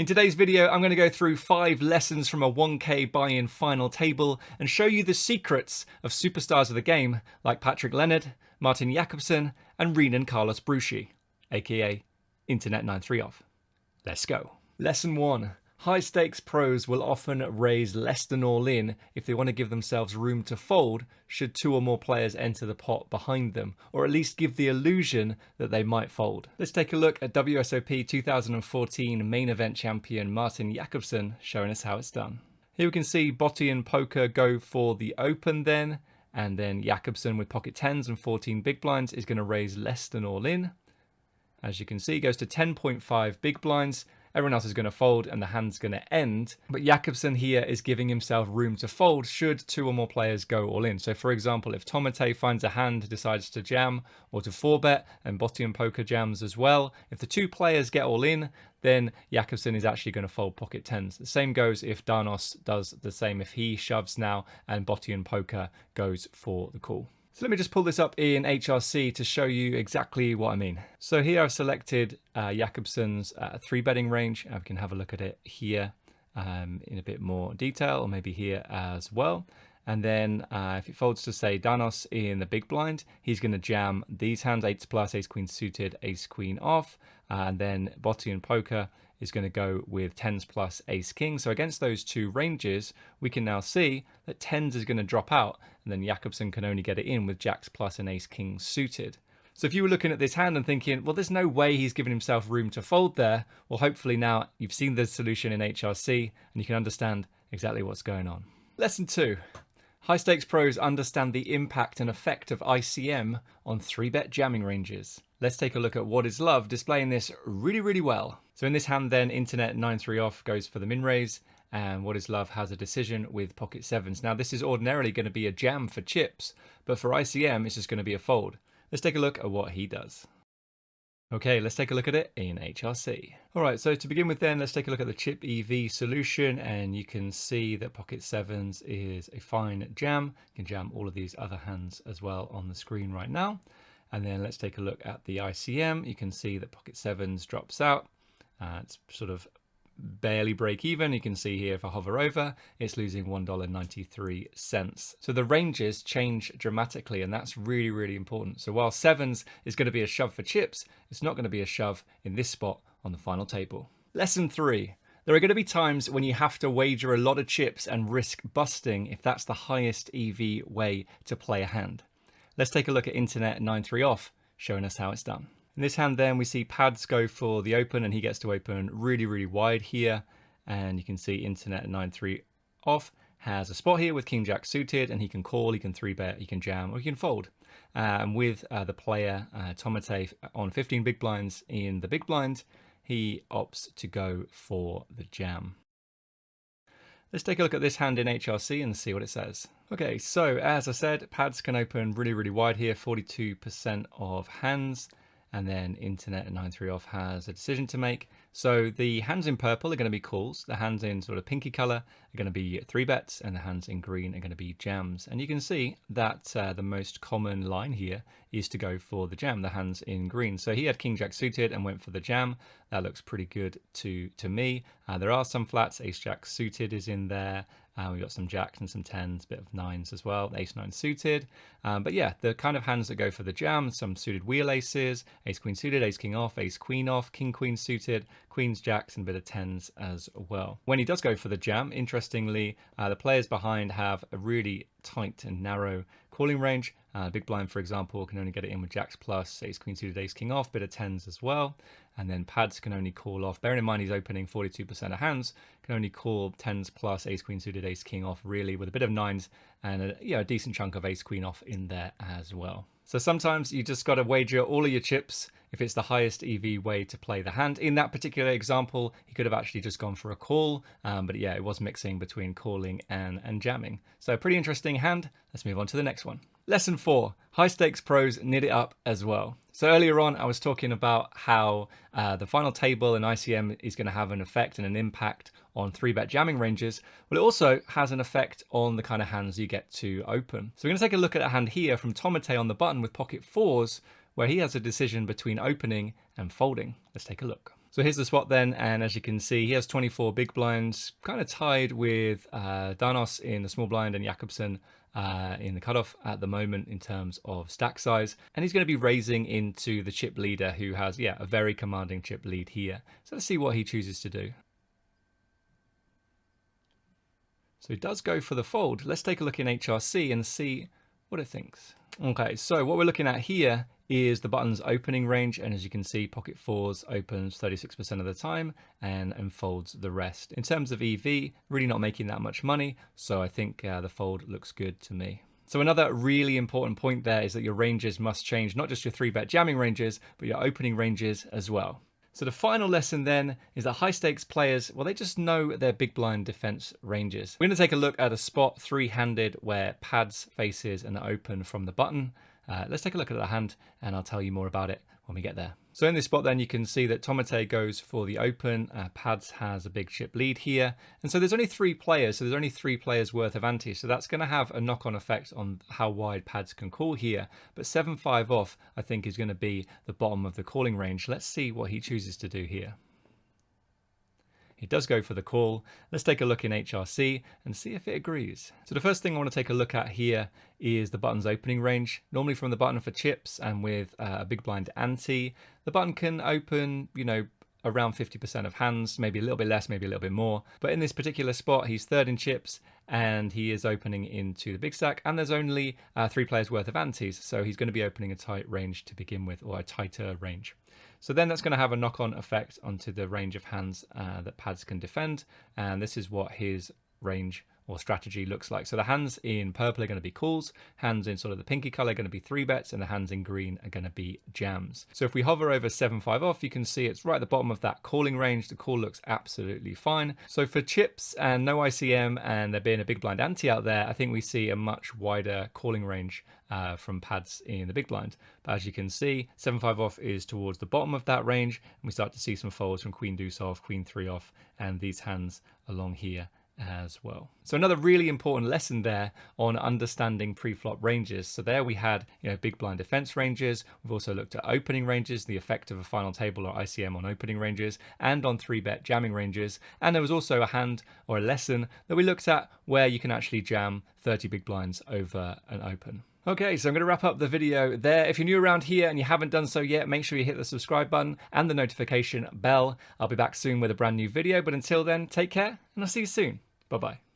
In today's video, I'm going to go through 5 lessons from a 1K buy-in final table and show you the secrets of superstars of the game like Leonard Martin Jacobson and Renan Carlos Bruschi, aka Internett93o. Let's go. Lesson 1. High stakes pros will often raise less than all in if they want to give themselves room to fold should 2 or more players enter the pot behind them, or at least give the illusion that they might fold. Let's take a look at WSOP 2014 main event champion Martin Jacobson showing us how it's done. Here we can see Botti and Poker go for the open then, and then Jacobson with pocket 10s and 14 big blinds is going to raise less than all in. As you can see, goes to 10.5 big blinds. Everyone else is going to fold and the hand's going to end. But Jacobson here is giving himself room to fold should 2 or more players go all in. So for example, if tomatee finds a hand, decides to jam or to 4-bet, and Botti and Poker jams as well, if the 2 players get all in, then Jacobson is actually going to fold pocket 10s. The same goes if Danos does the same, if he shoves now and Botti and Poker goes for the call. So let me just pull this up in HRC to show you exactly what I mean. So here I've selected Jacobson's 3-betting range. We can have a look at it here in a bit more detail, or maybe here as well. And then if it folds to say Danos in the big blind, he's going to jam these hands, 8s plus, ace queen suited, ace queen off. And then Botti and Poker is going to go with 10s plus ace king. So against those 2 ranges, we can now see that 10s is going to drop out, and then Jacobson can only get it in with jacks plus and ace king suited. So if you were looking at this hand and thinking, well, there's no way he's giving himself room to fold there, well, hopefully now you've seen the solution in HRC and you can understand exactly what's going on. Lesson 2. High stakes pros understand the impact and effect of ICM on 3-bet jamming ranges. Let's take a look at What Is Love displaying this really well. So in this hand then, Internett93o goes for the min raise, and What Is Love has a decision with pocket 7s. Now this is ordinarily going to be a jam for chips, but for ICM it's just going to be a fold. Let's take a look at what he does. Okay, let's take a look at it in HRC. All right, so to begin with then, let's take a look at the chip EV solution, and you can see that pocket 7s is a fine jam. You can jam all of these other hands as well on the screen right now. And then let's take a look at the ICM. You can see that pocket 7s drops out. It's sort of barely break even. You can see here if I hover over, it's losing $1.93. So the ranges change dramatically, and that's really important. So while 7s is going to be a shove for chips, it's not going to be a shove in this spot on the final table. Lesson 3. There are going to be times when you have to wager a lot of chips and risk busting if that's the highest EV way to play a hand. Let's take a look at Internett93o showing us how it's done. In this hand then we see pads go for the open, and he gets to open really wide here, and you can see Internett93o has a spot here with king jack suited, and he can call, he can 3-bet, he can jam, or he can fold. And with the player tomatee on 15 big blinds in the big blind, he opts to go for the jam. Let's take a look at this hand in HRC and see what it says. Okay, so as I said, pads can open really wide here, 42% of hands. And then Internett93o has a decision to make. So the hands in purple are going to be calls. The hands in sort of pinky color are going to be 3-bets, and the hands in green are going to be jams. And you can see that the most common line here is to go for the jam, the hands in green. So he had king jack suited and went for the jam. That looks pretty good to me. There are some flats. Ace jack suited is in there. We've got some jacks and some 10s, bit of 9s as well, ace 9 suited. But yeah, the kind of hands that go for the jam, some suited wheel aces, ace queen suited, ace king off, ace queen off, king queen suited, queens, jacks, and a bit of 10s as well. When he does go for the jam, interestingly, the players behind have a really tight and narrow calling range. Big blind, for example, can only get it in with jacks plus, ace queen suited, ace king off, bit of 10s as well. And then pads can only call off, bearing in mind he's opening 42% of hands, can only call 10s plus, ace queen suited, ace king off, really, with a bit of 9s and a decent chunk of ace queen off in there as well. So sometimes you just got to wager all of your chips if it's the highest EV way to play the hand. In that particular example, he could have actually just gone for a call, but yeah, it was mixing between calling and jamming. So pretty interesting hand. Let's move on to the next one. Lesson 4, high stakes pros knit it up as well. So earlier on, I was talking about how the final table in ICM is going to have an effect and an impact on 3-bet jamming ranges. Well, it also has an effect on the kind of hands you get to open. So we're going to take a look at a hand here from Tomatee on the button with pocket 4s, where he has a decision between opening and folding. Let's take a look. So here's the spot then, and as you can see, he has 24 big blinds, kind of tied with Danos in the small blind and Jacobson in the cutoff at the moment in terms of stack size. And he's going to be raising into the chip leader, who has, yeah, a very commanding chip lead here. So let's see what he chooses to do. So he does go for the fold. Let's take a look in HRC and see what it thinks. Okay, so what we're looking at here is the button's opening range, and as you can see, pocket fours opens 36% of the time and folds the rest. In terms of EV, really not making that much money, so I think the fold looks good to me. So another really important point there is that your ranges must change, not just your 3-bet jamming ranges, but your opening ranges as well. So the final lesson then is that high stakes players, well, they just know their big blind defense ranges. We're going to take a look at a spot 3-handed where pads, faces, and open from the button. Let's take a look at the hand and I'll tell you more about it when we get there. So in this spot then you can see that tomatee goes for the open, pads has a big chip lead here, and so there's only 3 players, so there's only 3 players worth of ante, so that's going to have a knock-on effect on how wide pads can call here. But 7-5 off I think is going to be the bottom of the calling range. Let's see what he chooses to do here. He does go for the call. Let's take a look in HRC and see if it agrees. So the first thing I want to take a look at here is the button's opening range. Normally from the button for chips and with a big blind ante, the button can open, you know, around 50% of hands, maybe a little bit less, maybe a little bit more. But in this particular spot, he's 3rd in chips and he is opening into the big stack, and there's only 3 players worth of antes, so he's going to be opening a tight range to begin with, or a tighter range. So then that's going to have a knock-on effect onto the range of hands that pads can defend, and this is what his range or strategy looks like. So the hands in purple are going to be calls, hands in sort of the pinky color are going to be 3-bets, and the hands in green are going to be jams. So if we hover over 7-5 off, you can see it's right at the bottom of that calling range. The call looks absolutely fine. So for chips and no ICM and there being a big blind ante out there, I think we see a much wider calling range from pads in the big blind. But as you can see, 7-5 off is towards the bottom of that range, and we start to see some folds from queen deuce off, queen 3 off, and these hands along here as well. So another really important lesson there on understanding pre-flop ranges. So there we had, you know, big blind defense ranges. We've also looked at opening ranges, the effect of a final table or ICM on opening ranges, and on 3-bet jamming ranges. And there was also a hand or a lesson that we looked at where you can actually jam 30 big blinds over an open. Okay, so I'm going to wrap up the video there. If you're new around here and you haven't done so yet, make sure you hit the subscribe button and the notification bell. I'll be back soon with a brand new video, but until then, take care and I'll see you soon. Bye-bye.